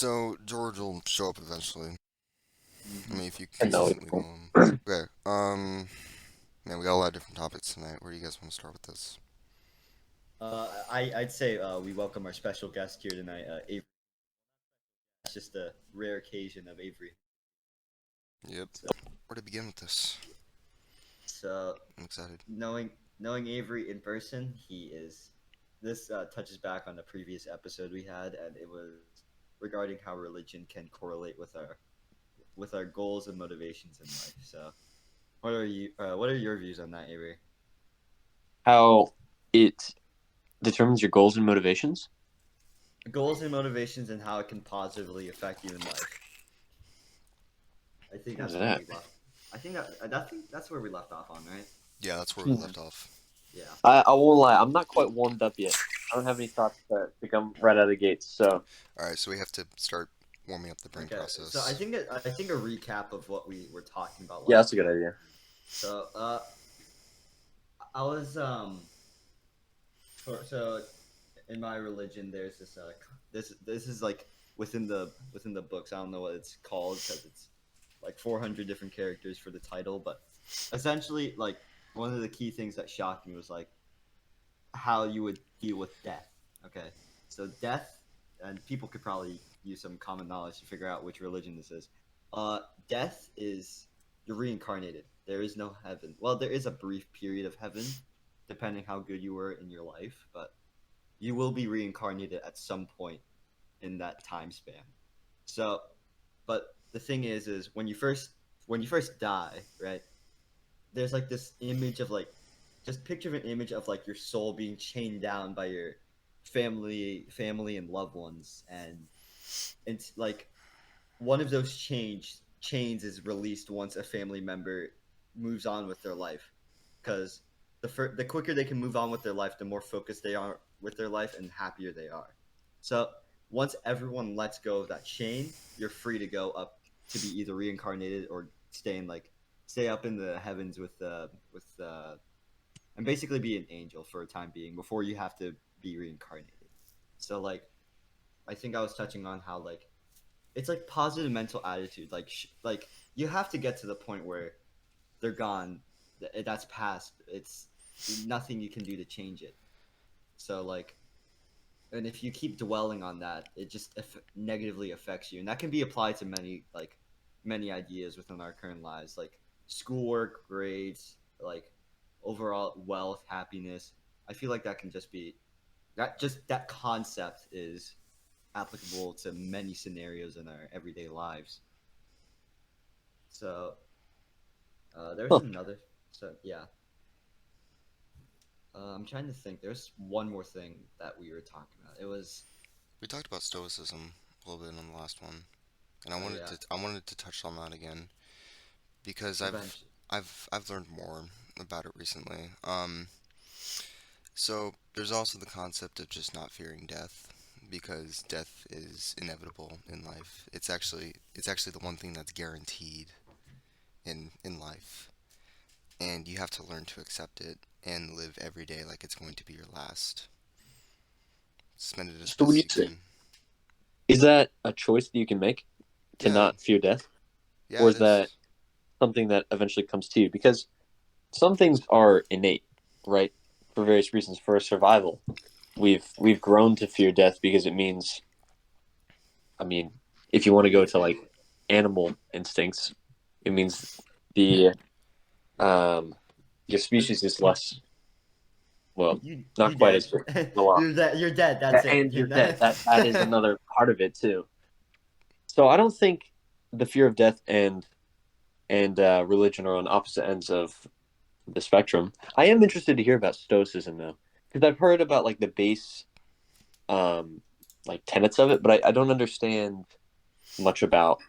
So George will show up eventually. I Hmm. mean, if you I know. consistently go home. Okay. Man, we got a lot of different topics tonight. Where do you guys want to start with this? I'd say we welcome our special guest here tonight, Avery. It's just a rare occasion of Avery. Yep. So, Where to begin with this? so I'm excited. knowing Avery in person, he is. This touches back on the previous episode we had, and it was regarding how religion can correlate with our goals and motivations in life. So, what are your views on that, Avery? How it determines your goals and motivations. Goals and motivations and how it can positively affect you in life. I think What is that's where that? we left. I think that's where we left off on, right? Yeah, that's where we Hmm. left off. Yeah. I won't lie. I'm not quite warmed up yet. I don't have any thoughts to come right out of the gates. So All right, so we have to start warming up the brain Okay. So process. I think a recap of what we were talking about yeah, that's last a good week. idea. So I was so in my religion there's this is like within the books. I don't know what it's called because it's like 400 different characters for the title, but essentially like one of the key things that shocked me was like how you would deal with death. Okay, so death, and people could probably use some common knowledge to figure out which religion this is. Death is you're reincarnated. There is no heaven. Well, there is a brief period of heaven, depending how good you were in your life, but you will be reincarnated at some point in that time span. So, but the thing is when you first die, right? There's like this image of like just picture an image of like your soul being chained down by your family and loved ones, and it's like one of those chains is released once a family member moves on with their life, because the quicker they can move on with their life, the more focused they are with their life and happier they are. So once everyone lets go of that chain, you're free to go up to be either reincarnated or stay up in the heavens with and basically be an angel for a time being before you have to be reincarnated. So like I think I was touching on how like it's like positive mental attitude. Like you have to get to the point where they're gone. That's past. It's nothing you can do to change it. So like, and if you keep dwelling on that, it just negatively affects you, and that can be applied to many ideas within our current lives, like schoolwork, grades, like overall wealth, happiness. I feel like that can just be that concept is applicable to many scenarios in our everyday lives. So there's Huh. another. So yeah, I'm trying to think. There's one more thing that we were talking about. It was We talked about stoicism a little bit on the last one, and oh yeah, I wanted to touch on that again because eventually. I've learned more about it recently. So there's also the concept of just not fearing death because death is inevitable in life. It's actually the one thing that's guaranteed in life, and you have to learn to accept it and live every day like it's going to be your last. Spend it as So best what do as you you say? can. Is that a choice that you can make to Yeah, not fear death, yeah, or it is that is. something that eventually comes to you? Because some things are innate, right? For various reasons, for survival, we've grown to fear death because it means, I mean, if you want to go to like animal instincts, it means the um your species is less, well, not You quite dead. as well off. You're dead. That's it. And you're dead. That is another part of it too. So I don't think the fear of death and religion are on opposite ends of the spectrum. I am interested to hear about stoicism though, because I've heard about like the base um like tenets of it, but I don't understand much about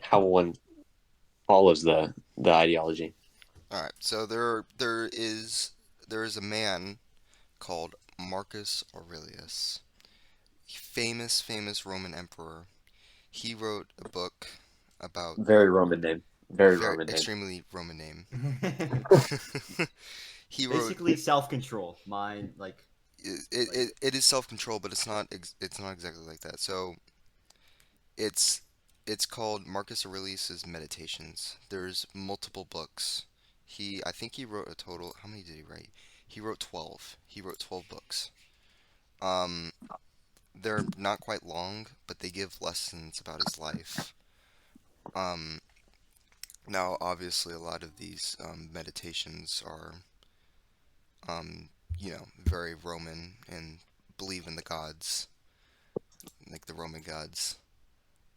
how one follows the ideology. All right. So there is a man called Marcus Aurelius, famous Roman emperor. He wrote a book about Very Roman name. Very very Roman name. extremely Roman name. He wrote Basically, self control. Mine it, it, like it it is self-control, but it's not exactly like that. So It's it's called Marcus Aurelius's Meditations. There's multiple books. I think he wrote a total. How many did he write? He wrote 12. He wrote 12 books. Um, they're not quite long, but they give lessons about his life. Um, Now, obviously, a lot of these meditations are, um, very Roman and believe in the gods, like the Roman gods.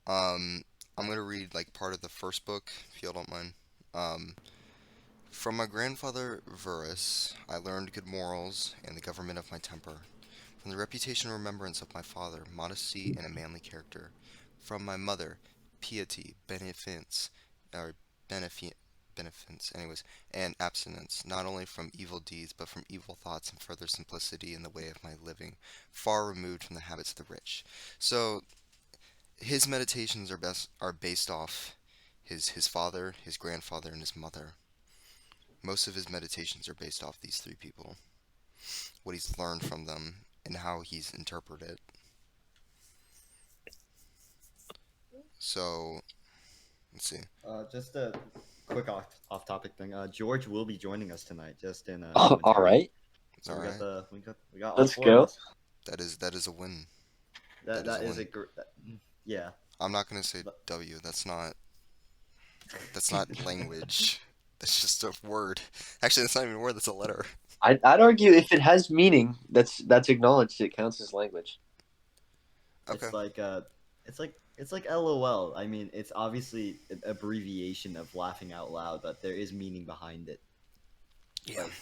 Um, I'm gonna read like part of the first book, if y'all don't mind. Um, from my grandfather Verus, I learned good morals and the government of my temper. From the reputation and remembrance of my father, modesty and a manly character. From my mother, piety, beneficence, or benefi beneficence, anyways, and abstinence, not only from evil deeds, but from evil thoughts and further simplicity in the way of my living, far removed from the habits of the rich. So his meditations are based off his father, his grandfather, and his mother. Most of his meditations are based off these three people, what he's learned from them, and how he's interpreted it. So let's see. Just a quick off topic thing. George will be joining us tonight, just in All momentarily. right, So All we got right, the we got all let's four of go. us. that is a win. That That is that a is a win. yeah. I'm not gonna say But- W. That's not language. That's just a word. Actually, that's not even a word. That's a letter. I'd argue if it has meaning, that's acknowledged. It counts as language. Okay. it's like LOL. I mean, it's obviously an abbreviation of laughing out loud, but there is meaning behind it. Yeah. Like,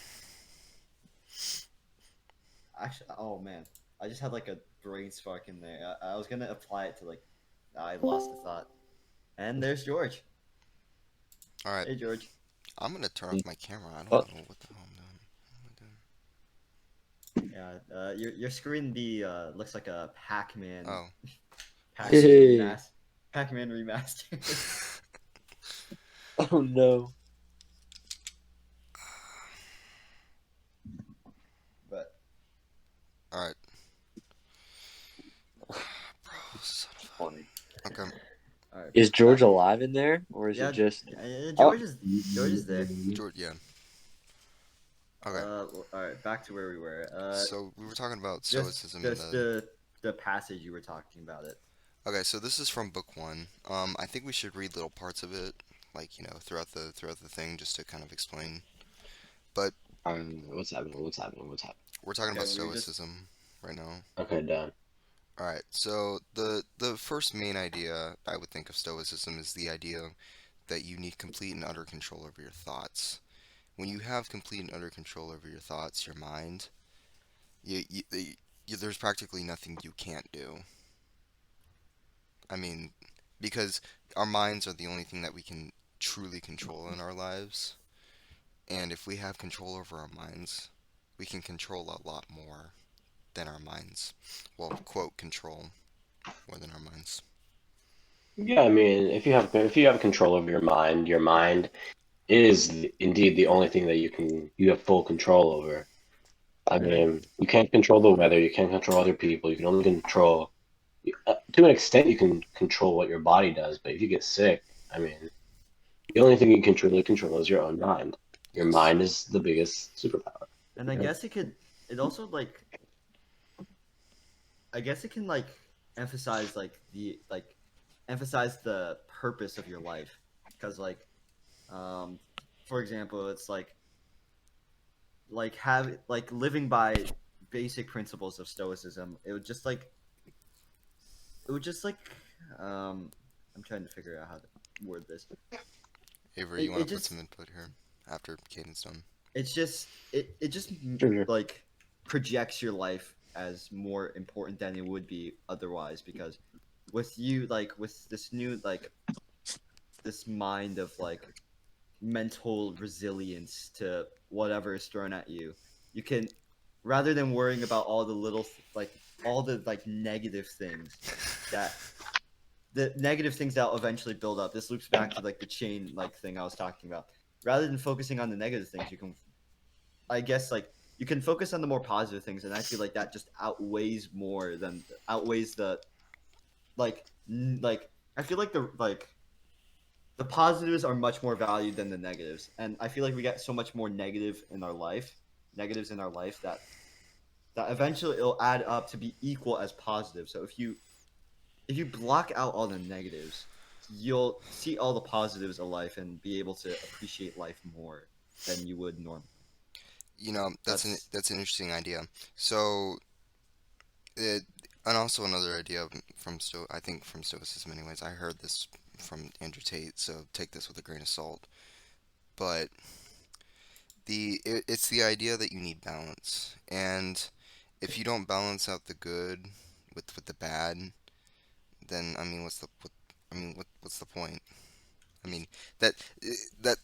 actually, oh man, I just had like a brain spark in there. I was gonna apply it to like, I lost the thought. And there's George. All right. Hey, George. I'm gonna turn off my camera. I don't Oh, know what the hell I'm doing. What am Yeah, your screen looks like a I doing? Pac-Man hey. Pac-Man remaster. Oh no. But Oh. All right. Bro, son of Funny. a. Okay. all right, Is George back. alive in there, or is Yeah, it just? Oh, George is there. George. Yeah. Okay. All right, back to where we were. So we were talking about Just stoicism and just the. the passage you were talking about it. Okay, so this is from book one. I think we should read little parts of it, like throughout the thing, just to kind of explain. But what's happening? What's happening? What's happening? we're talking Okay, about we were just stoicism right now. Okay, done. All right. So the first main idea I would think of stoicism is the idea that you need complete and utter control over your thoughts. When you have complete and utter control over your thoughts, your mind, there's practically nothing you can't do. I mean, because our minds are the only thing that we can truly control in our lives. And if we have control over our minds, we can control a lot more than our minds. Well, quote, control more than our minds. Yeah, I mean, if you have control over your mind is indeed the only thing that you have full control over. I mean, you can't control the weather, you can't control other people, you can only control to an extent you can control what your body does, but if you get sick, I mean, the only thing you can truly control is your own mind. Your Yes. mind is the biggest superpower. And I guess it also like, I guess it can like emphasize emphasize the purpose of your life, because um, for example, it's like living by basic principles of stoicism. It would just like um, I'm trying to figure out how to word this. Avery, It, you it want to put just some input here after Caden's done? it just Sure, sure. like projects your life as more important than it would be otherwise, because with you, like with this new this mind of like mental resilience to whatever is thrown at you, you can, rather than worrying about all the all the like negative things that the negative things that will eventually build up. This loops back to like the chain like thing I was talking about. Rather than focusing on the negative things, you can, I guess, like you can focus on the more positive things, and I feel like that just outweighs the like I feel like the positives are much more valued than the negatives, and I feel like we get so much more negatives in our life that eventually it'll add up to be equal as positive. So if you block out all the negatives, you'll see all the positives of life and be able to appreciate life more than you would normally. You know, That's that's an interesting idea. So, it, and also another idea from I think from Stoicism, anyways. I heard this from Andrew Tate, so take this with a grain of salt. But it's the idea that you need balance, and if you don't balance out the good with the bad, then I mean, what's the point? I mean, that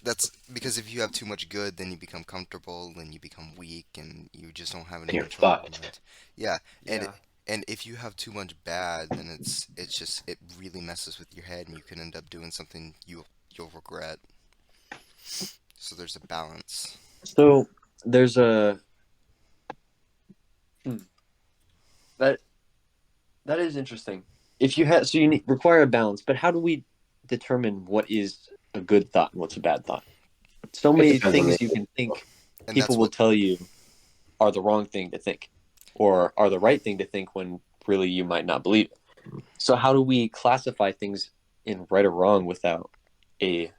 that's because if you have too much good, then you become comfortable, then you become weak, and you just don't have any And you're control over fucked. it. Yeah, and yeah. and if you have too much bad, then it's just it really messes with your head, and you can end up doing something you'll regret. So there's a balance. So there's a hmm, that that is interesting. If you have, so you require a balance, but how do we determine what is a good thought and what's a bad thought? So It many depends on the things you can think And people that's will what tell you are the wrong thing to think or are the right thing to think when really you might not believe it. So how do we classify things in right or wrong without a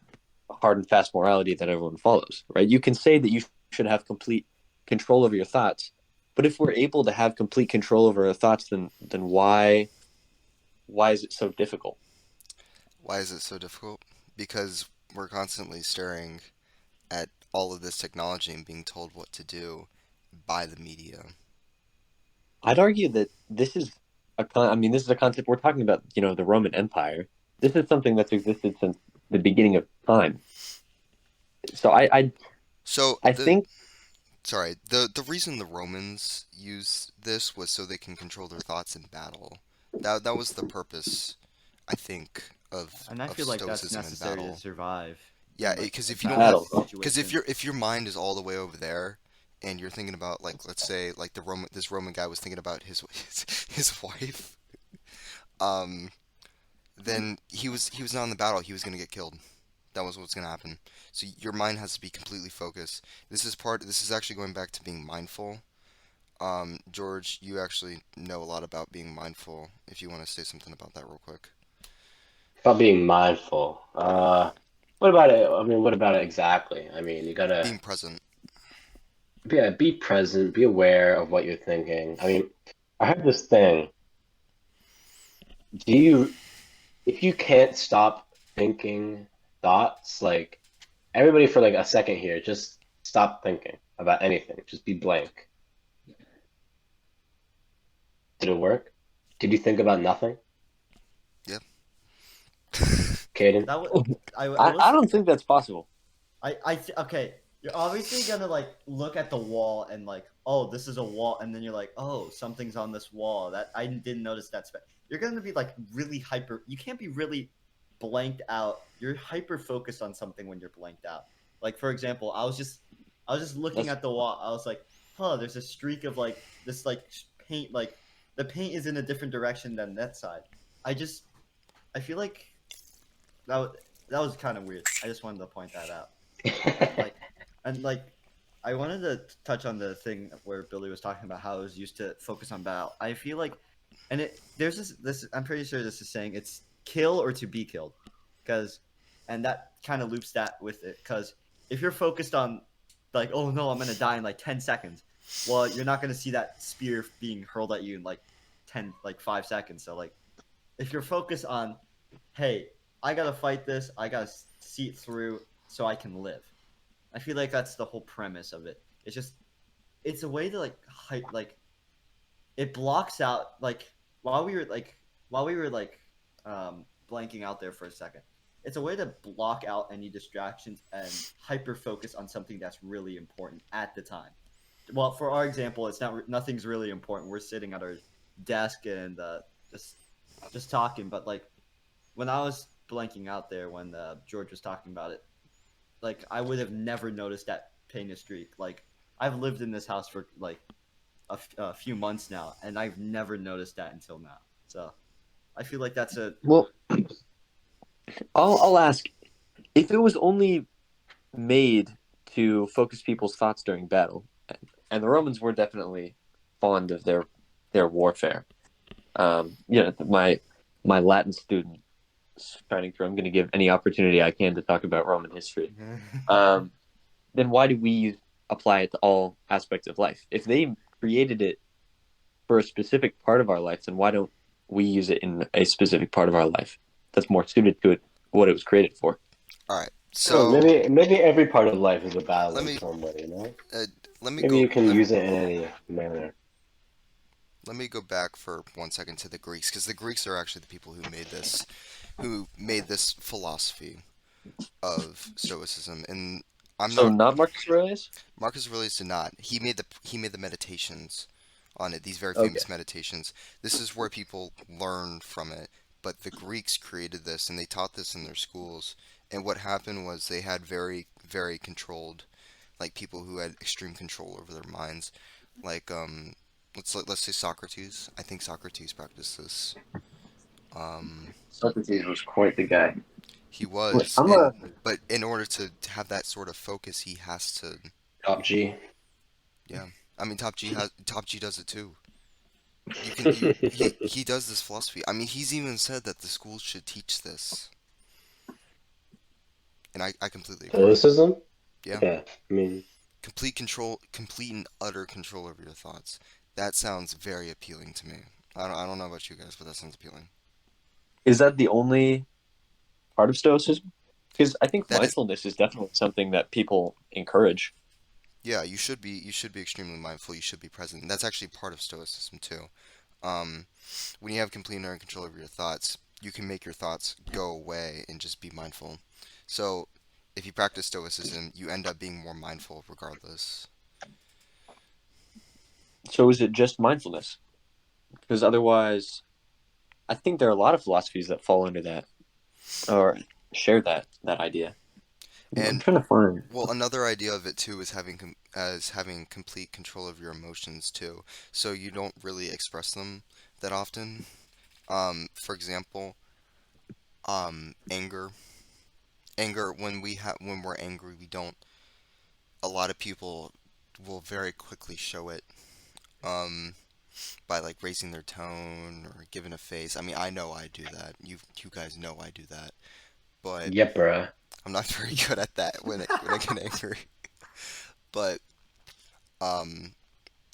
hard and fast morality that everyone follows, right? You can say that you should have complete control over your thoughts, but if we're able to have complete control over our thoughts, then why is it so difficult? why is it so difficult? Because we're constantly staring at all of this technology and being told what to do by the media. I'd argue that this is I mean, this is a concept we're talking about. You know, the Roman Empire. This is something that's existed since the beginning of time. So So I the think sorry, the reason the Romans used this was so they can control their thoughts in battle. That was the purpose, I think, And I of feel like that's stoicism in necessary to battle. survive Yeah, in like because a if you don't have, battle battle. because situation. if your mind is all the way over there, and you're thinking about like let's say like this Roman guy was thinking about his wife, um, then he was not in the battle. He was gonna get killed. That was what's gonna happen. So your mind has to be completely focused. This is actually going back to being mindful. George, you actually know a lot about being mindful. If you want to say something about that real quick. About being mindful. What about it? I mean, what about it exactly? I mean, you gotta Being present. be present, be aware of what you're thinking. I mean, I have this thing. Do you, if you can't stop thinking thoughts, like everybody for like a second here, just stop thinking about anything. Just be blank. Did it work? Did you think about nothing, Yep. Caden? That was I I was don't think that's possible. okay. You're obviously gonna like look at the wall and like, oh, this is a wall, and then you're like, oh, something's on this wall that I didn't notice that. You're gonna be like really hyper. You can't be really blanked out. You're hyper focused on something when you're blanked out. Like for example, I was just looking That's at the wall. I was like, huh, there's a streak of like this like paint. Like the paint is in a different direction than that side. I just I feel like that was, that was kind of weird. I just wanted to point that out. Like, and like, I wanted to touch on the thing where Billy was talking about how it was used to focus on battle. I feel like, and there's this. I'm pretty sure this is saying it's kill or to be killed, because, and that kind of loops that with it. Because if you're focused on, like, oh no, I'm gonna die in like 10 seconds, well, you're not gonna see that spear being hurled at you in like 5 seconds. So like, if you're focused on, hey, I gotta fight this, I gotta see it through so I can live. I feel like that's the whole premise of it. It's just it's a way to like it blocks out like while we were like while we were like blanking out there for a second. It's a way to block out any distractions and hyper focus on something that's really important at the time. Well, for our example, it's not nothing's really important. We're sitting at our desk and just just talking, but like when I was blanking out there when George was talking about it, like I would have never noticed that pain streak. Like I've lived in this house for like a few months now, and I've never noticed that until now. So I feel like that's a Well, I'll ask if it was only made to focus people's thoughts during battle, and the Romans were definitely fond of their warfare. My Latin student shining through. I'm going to give any opportunity I can to talk about Roman history. Um, then why do we apply it to all aspects of life? If they created it for a specific part of our life, then why don't we use it in a specific part of our life that's more suited to it, what it was created for? All right. Well, So maybe every part of life is a battle let in me some way, you know? uh, let me Maybe go you can use it in any manner. let me go back for 1 second to the Greeks, because the Greeks are actually the people who made this philosophy of Stoicism. And I'm So not not Marcus Aurelius? Marcus Aurelius did not. He made the meditations on it. These very Okay. famous meditations. This is where people learn from it. But the Greeks created this, and they taught this in their schools. And what happened was they had very, very controlled, like people who had extreme control over their minds. Like let's say Socrates. I think Socrates practiced this. Um, Socrates was quite the guy. he Wait, was, I'm and a but in order to have that sort of focus, he has to. Top G. Yeah, I mean, Top G does it too. He does this philosophy. I mean, he's even said that the schools should teach this, and I completely agree. Stoicism? Yeah, Yeah, I mean, complete and utter control over your thoughts. That sounds very appealing to me. I don't know about you guys, but that sounds appealing. Is that the only part of Stoicism? Because I think That is, mindfulness is definitely something that people encourage. yeah, you should be extremely mindful. You should be present. And that's actually part of Stoicism too. Um, when you have complete and utter control over your thoughts, you can make your thoughts go away and just be mindful. So, if you practice Stoicism, you end up being more mindful regardless. So is it just mindfulness? Because otherwise, I think there are a lot of philosophies that fall under that or share that idea. I'm And trying to find. well, another idea of it too is having complete control of your emotions too. So you don't really express them that often. For example, anger. Anger when we're angry, we don't. A lot of people will very quickly show it. Um, by like raising their tone or giving a face. I mean, I know I do that. You guys know I do that, but yep, bruh. I'm not very good at that when I get angry. But um,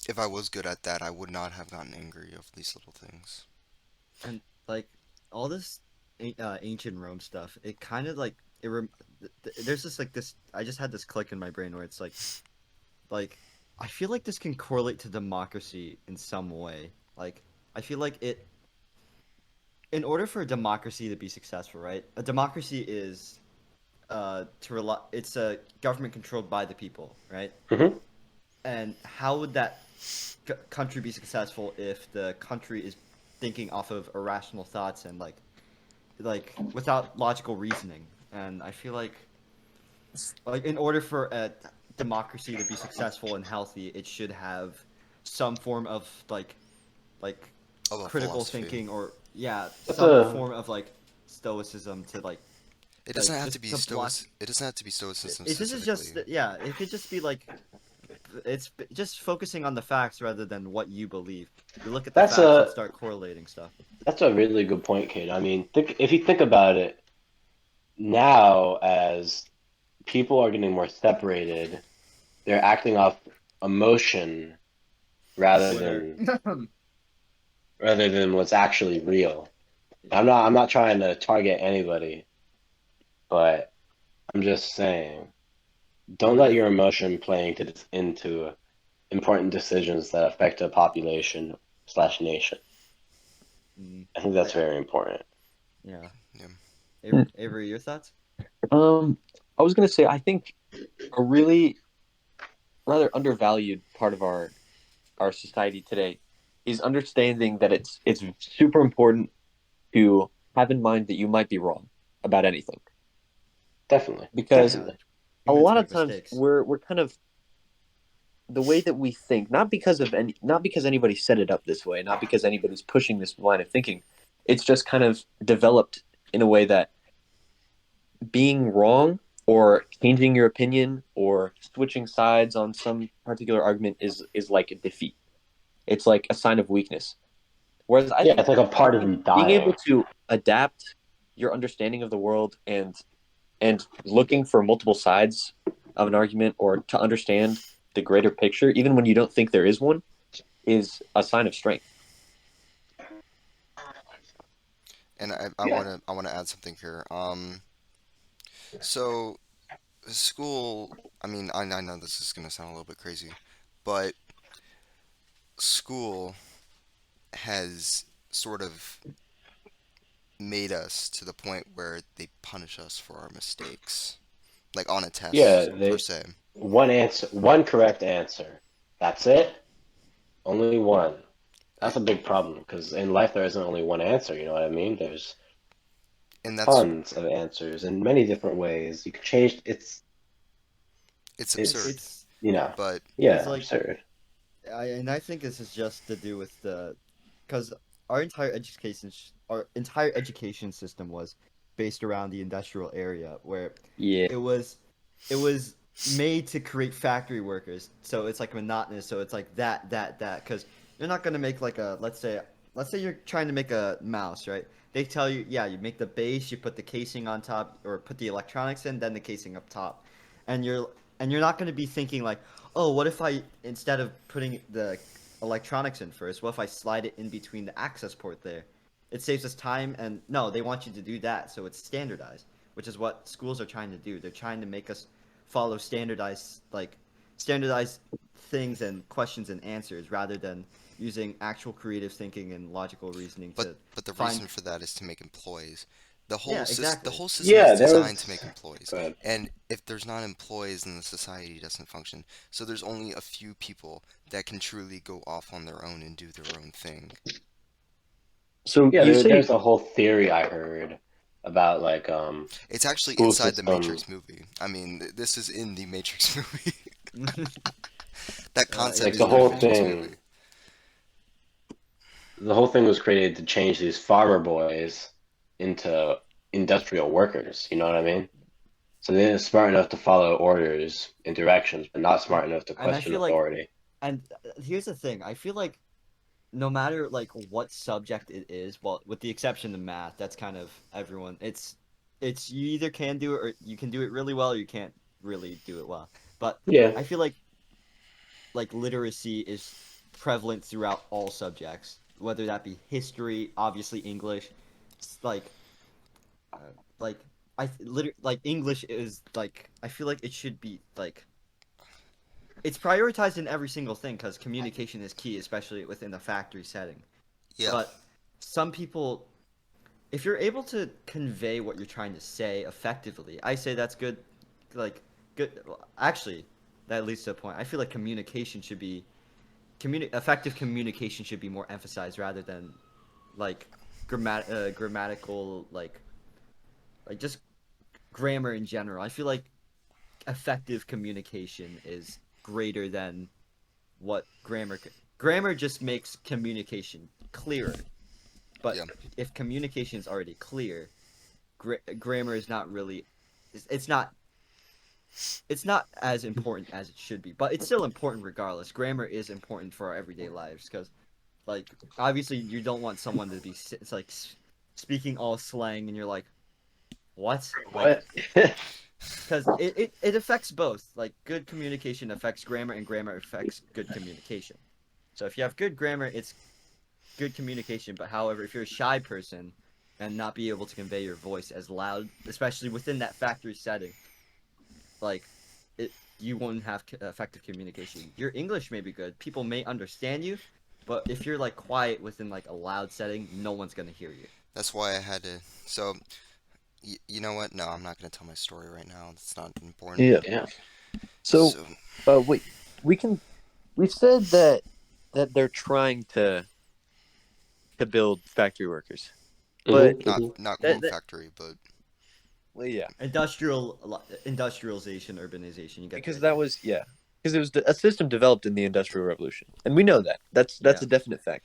if I was good at that, I would not have gotten angry over these little things. and like all this ancient Rome stuff. It kind of like there's just like this. I just had this click in my brain where it's like I feel like this can correlate to democracy in some way. Like I feel like it in order for a democracy to be successful, right? A democracy is to rely it's a government controlled by the people, right? Hmm. And how would that country be successful if the country is thinking off of irrational thoughts and like without logical reasoning? And I feel like in order for a democracy to be successful and healthy, it should have some form of like Oh, a critical philosophy. thinking or yeah, That's some a form of like stoicism to It doesn't like have to be to block. It doesn't have to be stoicism This is just specifically. yeah, it could just be like it's just focusing on the facts rather than what you believe. You look at the that's facts and a start correlating stuff. that's a really good point, Kate. I mean, if you think about it now, as people are getting more separated, they're acting off emotion rather Twitter. than what's actually real. I'm not trying to target anybody, but I'm just saying, don't What let if your emotion play into important decisions that affect a population slash nation. mm, I think that's I very important. yeah. Yeah. Avery, your thoughts? Um, I was gonna say I think a really rather undervalued part of our society today is understanding that it's super important to have in mind that you might be wrong about anything Definitely, because Yeah, definitely. a humans lot of make times mistakes. we're kind of the way that we think not because anybody set it up this way, not because anybody's pushing this line of thinking. It's just kind of developed in a way that being wrong or changing your opinion or switching sides on some particular argument is like a defeat. It's like a sign of weakness. Whereas I Yeah, think it's like a part of him being able dying. to adapt your understanding of the world and looking for multiple sides of an argument or to understand the greater picture, even when you don't think there is one, is a sign of strength. And Yeah. I want to add something here. So school. I mean, I know this is gonna sound a little bit crazy, but school has sort of made us to the point where they punish us for our mistakes, like on a Yeah, test per they se. one answer, one correct answer. That's it. Only one. That's a big problem because in life there isn't only one answer. You know what I mean? There's And that's tons of answers in many different ways. You can change. it's absurd. It's It's you know, But because yeah, like absurd. I think this is just to do with the because our entire education system was based around the industrial area where Yeah. it was it was made to create factory workers. So it's like monotonous. So it's like that because you're not gonna make like a let's say you're trying to make a mouse, right? They tell you, yeah, you make the base, you put the casing on top, or put the electronics in, then the casing up top, and you're not gonna be thinking like, oh, what if I instead of putting the electronics in first, what if I slide it in between the access port there? It saves us time, and no, they want you to do that, so it's standardized, which is what schools are trying to do. They're trying to make us follow standardized things and questions and answers rather than using actual creative thinking and logical reasoning to but the find. reason for that is to make employees. Yeah, The exactly. whole system is Yeah, there designed to make was. employees. Go ahead. And if there's not employees, then the society doesn't function. So there's only a few people that can truly go off on their own and do their own thing. So Yeah, you say, there's a whole theory I heard about It's actually school inside the system. Matrix movie. I mean, this is in the Matrix movie. That It concept Like is is the in the whole definitely Matrix there. movie. thing, the whole thing was created to change these farmer boys into industrial workers. You know what I mean? So they're smart enough to follow orders and directions, but not and smart enough to and I question feel like authority. and here's the thing. I feel like no matter like what subject it is, well, with the exception of math, that's kind of everyone. It's you either can do it or you can do it really well or you can't really do it well. But Yeah, I feel like literacy is prevalent throughout all subjects, whether that be history, obviously English, like uh, like like English is like I feel like it should be like it's prioritized in every single thing because communication is key, especially within the factory setting. Yeah, But some people, if you're able to convey what you're trying to say effectively, I say that's good. Like good. Well, actually, that leads to a point. I feel like communication should be effective communication should be more emphasized rather than like grammatical like just grammar in general. I feel like effective communication is greater than what grammar just makes communication clearer. But yeah. if communication is already clear, grammar is not really it's not it's not as important as it should be, but it's still important regardless. Grammar is important for our everyday lives because like obviously you don't want someone to be it's like speaking all slang and you're like what like what? because it affects both. Like good communication affects grammar, and grammar affects good communication. So if you have good grammar, it's good communication. But however, if you're a shy person and not be able to convey your voice as loud, especially within that factory setting, like it, you won't have effective communication. Your English may be good, people may understand you, but if you're like quiet within like a loud setting, no one's gonna hear you. That's why I had to. So, you know what? No, I'm not going to tell my story right now. It's not important. yeah. Yeah. So, So, wait, we can we've said that they're trying to build factory workers, but not that, one that factory, but well, yeah, Industrialization, urbanization, you get the because idea. that was yeah, because it was a system developed in the Industrial Revolution, and we know that that's Yeah. a definite fact.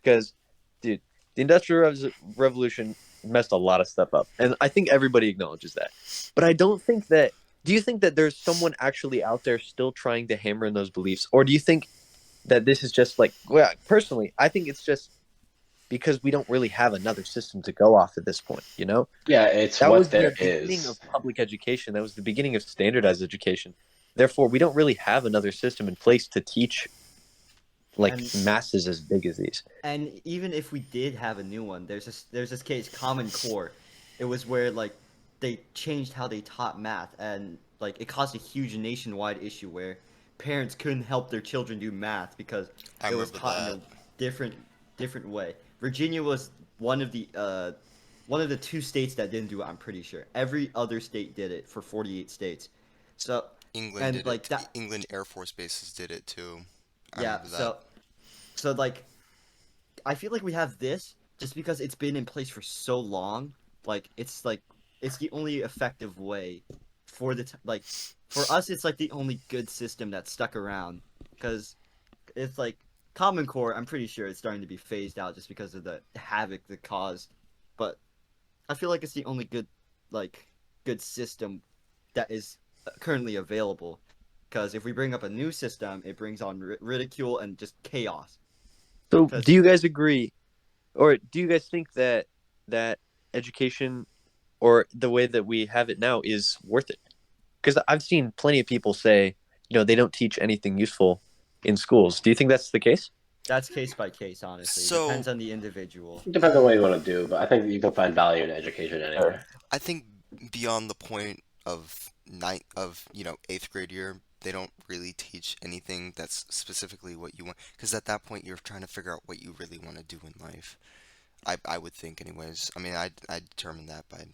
Because, dude, The Revolution messed a lot of stuff up, and I think everybody acknowledges that. But I don't think that. Do you think that there's someone actually out there still trying to hammer in those beliefs, or do you think that this is just like? Well, personally, I think it's just because we don't really have another system to go off at this point. You know, Yeah, it's that what was the there beginning is. of public education. That was the beginning of standardized education. Therefore, we don't really have another system in place to teach like And masses as big as these. and even if we did have a new one, there's this case, Common Core. It was where like they changed how they taught math, and like it caused a huge nationwide issue where parents couldn't help their children do math because I it was remember taught in that. a different different way. Virginia was one of the two states that didn't do it. I'm pretty sure every other state did it for 48 states. So England and did it. like that, England Air Force bases did it too. I yeah. remember that. So like I feel like we have this just because it's been in place for so long. Like it's the only effective way for like for us. It's like the only good system that's stuck around because it's like Common Core. I'm pretty sure it's starting to be phased out just because of the havoc that caused. But I feel like it's the only like good system that is currently available. Because if we bring up a new system, it brings on ridicule and just chaos. So, do Because you guys agree, or do you guys think that that education or the way that we have it now is worth it? Because I've seen plenty of people say, they don't teach anything useful in schools. Do you think that's the case? that's case by case, honestly. It So depends on the individual. It depends on what you want to do, but I think you can find value in education Or anywhere. I think beyond the point of eighth grade year, they don't really teach anything that's specifically what you want. Because at that point, you're trying to figure out what you really want to do in life. I would think, anyways. I mean, I determined that by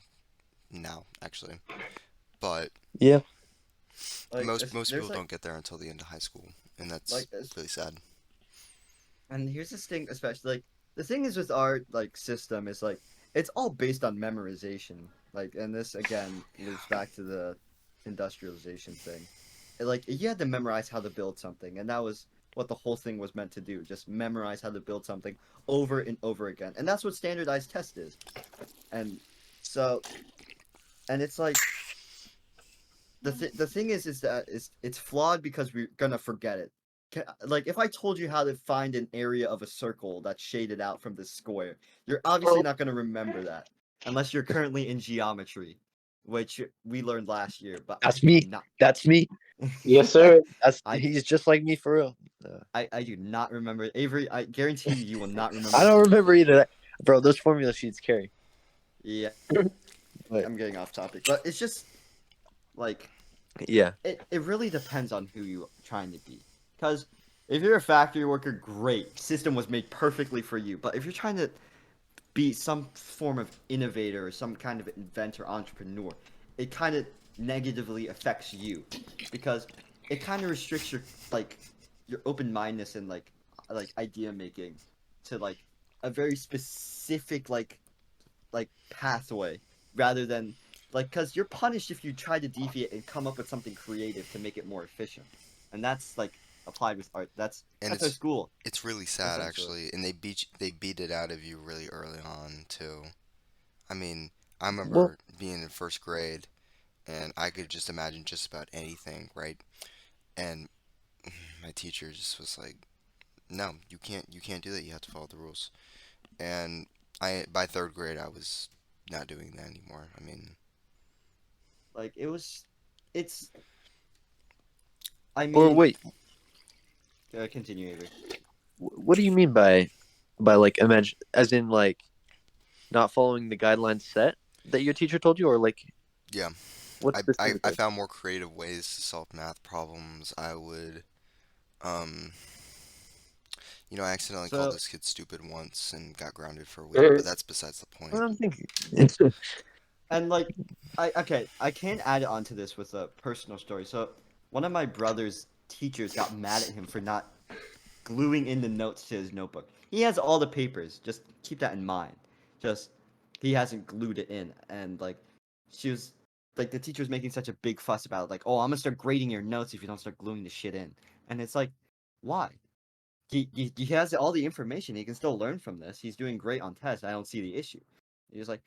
now, actually. But yeah, most people There's like don't get there until the end of high school, and that's like this, really sad. and here's this thing, especially like the thing is with our like system is like it's all based on memorization. Like, and this again loops back to the industrialization thing. Like you had to memorize how to build something, and that was what the whole thing was meant to do. Just memorize how to build something over and over again, and that's what standardized test is. And so, and it's like the thing is that it's flawed because we're gonna forget it. Like if I told you how to find an area of a circle that's shaded out from the square, you're obviously not gonna remember that unless you're currently in geometry, which we learned last year. But I that's do me. not. That's me. Yes, sir. I He's just like me for real. I do not remember Avery. I guarantee you, you will not remember I a don't single remember thing. either. Bro, those formula sheets carry. Yeah, But I'm getting off topic, but it's just like yeah, it really depends on who you're trying to be. Because if you're a factory worker, great. System was made perfectly for you. But if you're trying to be some form of innovator or some kind of inventor, entrepreneur, it kind of negatively affects you. Because it kind of restricts like your open mindedness and like idea making to like a very specific like pathway rather than like because you're punished if you try to deviate and come up with something creative to make it more efficient, and that's like applied with art. And That's our school it's really sad essentially. actually, and they beat it out of you really early on too. I mean, I well, remember being in first grade, and I could just imagine just about anything, right? And my teacher just was like, "No, you can't do that. You have to follow the rules." And I by third grade, I was not doing that anymore. I mean, Like it's. I or mean, wait, continue, Avery. what do you mean by like imagine as in like not following the guidelines set that your teacher told you, or like yeah, what I specifically? found more creative ways to solve math problems. I would, um, I accidentally called So this kid stupid once and got grounded for a week, but Mhm. that's besides the point. What I'm thinking. and like I can add on to this with a personal story. So one of my brother's teachers got mad at him for not gluing in the notes to his notebook. He has all the papers. Just keep that in mind. Just he hasn't glued it in, and like she was like the teacher was making such a big fuss about it, like, oh, I'm gonna start grading your notes if you don't start gluing the shit in. And it's like, why? he has all the information. He can still learn from this. He's doing great on tests. I don't see the issue. He was like,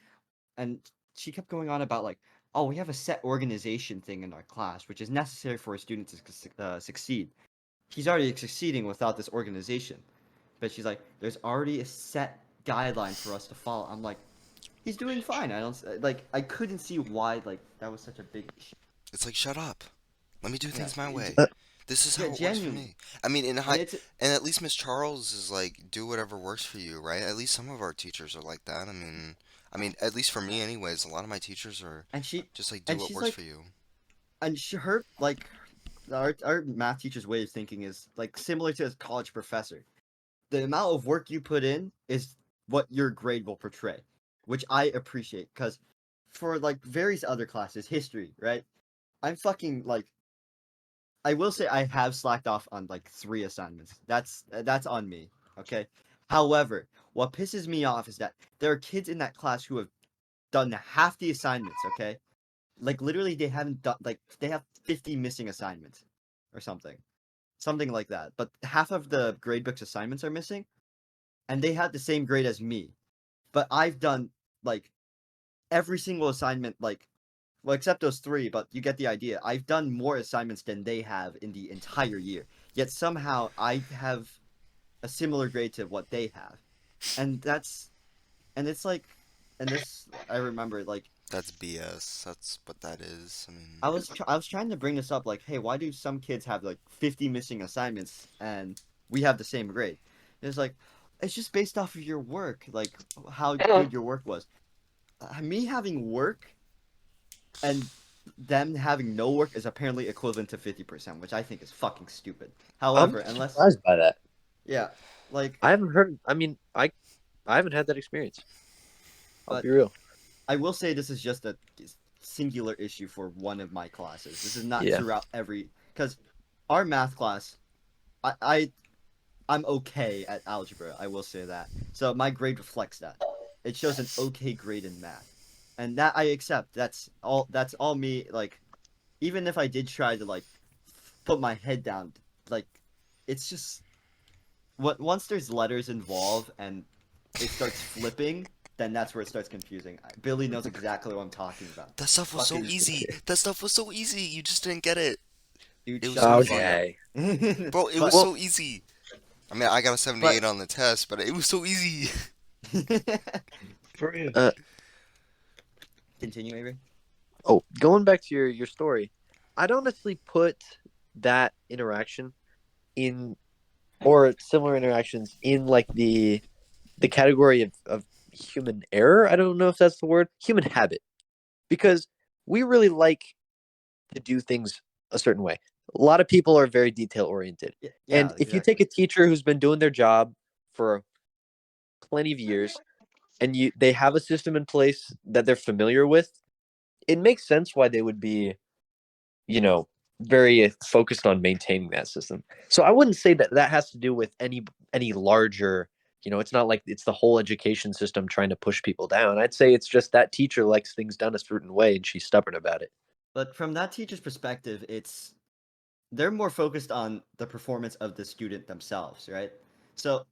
and she kept going on about like, oh, we have a set organization thing in our class, which is necessary for a student to succeed. He's already succeeding without this organization. But she's like, there's already a set guideline for us to follow. I'm like, he's doing fine. I don't like. I couldn't see why like that was such a big issue. It's like, shut up. Let me do Yeah, things my way. Uh, This is yeah, how it works for genuinely. me. I mean, And it's and at least Miss Charles is like, do whatever works for you, right? At least some of our teachers are like that. I mean, at least for me, anyways. A lot of my teachers are and she just like, do and what she's works like, for you. and she, her like our math teacher's way of thinking is like similar to a college professor. The amount of work you put in is what your grade will portray, which I appreciate because for like various other classes, history, right? I'm fucking like I will say I have slacked off on like 3 assignments. That's on me, okay? However, what pisses me off is that there are kids in that class who have done half the assignments, okay? Like literally they haven't done like they have 50 missing assignments or something. Something like that. But half of the gradebook's assignments are missing and they had the same grade as me. But I've done like every single assignment like well except those 3, but you get the idea. I've done more assignments than they have in the entire year. Yet somehow I have a similar grade to what they have. And it's like and this I remember like That's BS. That's what that is. I mean, I was trying to bring this up like, hey, why do some kids have like 50 missing assignments and we have the same grade? And it's like it's just based off of your work, like how good your work was. Me having work and them having no work is apparently equivalent to 50%, which I think is fucking stupid. I'm However, unless surprised by that. yeah, like I haven't heard. I mean, I haven't had that experience. I'll but be real. I will say this is just a singular issue for one of my classes. This is not Yeah. throughout every because our math class I I'm okay at algebra, I will say that. So my grade reflects that. It shows an okay grade in math. And that I accept. That's all me like even if I did try to like put my head down like it's just what once there's letters involved and it starts flipping, then that's where it starts confusing. Billy knows exactly what I'm talking about. that stuff was so Fucking easy. That stuff was so easy. You just didn't get it. dude, It was shut so the easy. fuck up. Okay. Bro, it was But so easy. I mean, I got a 78 but on the test, but it was so easy. For real. continue, Avery. Oh, going back to your story, I'd honestly put that interaction in, or similar interactions in like the category of human error. I don't know if that's the word. Human habit, because we really like to do things a certain way. A lot of people are very detail oriented. Yeah, And if you exactly. take a teacher who's been doing their job for plenty of years and they have a system in place that they're familiar with, it makes sense why they would be, you know, very focused on maintaining that system. So I wouldn't say that that has to do with any larger, it's not like it's the whole education system trying to push people down. I'd say it's just that teacher likes things done a certain way and she's stubborn about it. But from that teacher's perspective, it's they're more focused on the performance of the student themselves, right? So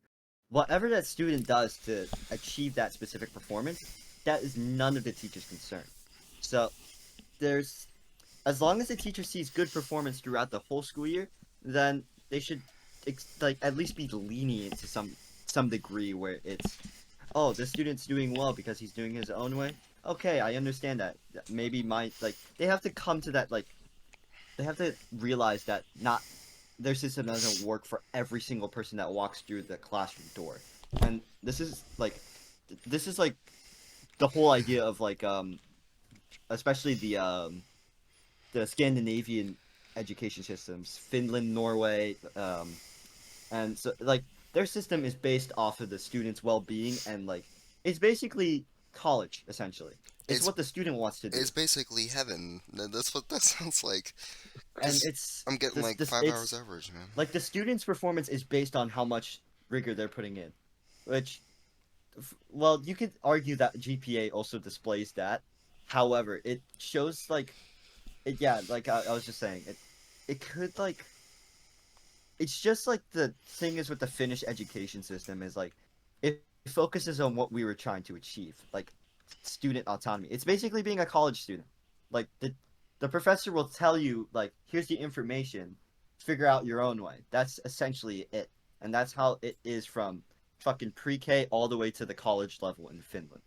whatever that student does to achieve that specific performance, that is none of the teacher's concern. So there's as long as the teacher sees good performance throughout the whole school year, then they should like at least be lenient to some degree where it's oh this student's doing well because he's doing his own way. Okay, I understand that. Maybe my like they have to come to that like they have to realize that not their system doesn't work for every single person that walks through the classroom door. And this is like the whole idea of like especially the Scandinavian education systems, Finland, Norway, and so like their system is based off of the student's well-being and like it's basically college essentially. It's It's what the student wants to do. it's basically heaven. That's what that sounds like. And Cause it's I'm getting like this 5 hours it's average, man. like the student's performance is based on how much rigor they're putting in, which well you could argue that GPA also displays that. However, it shows like it yeah like I was just saying it could like it's just like the thing is with the Finnish education system is like it focuses on what we were trying to achieve, like student autonomy. It's basically being a college student. Like the professor will tell you like here's the information, figure out your own way. That's essentially it. And that's how it is from fucking pre-K all the way to the college level in Finland.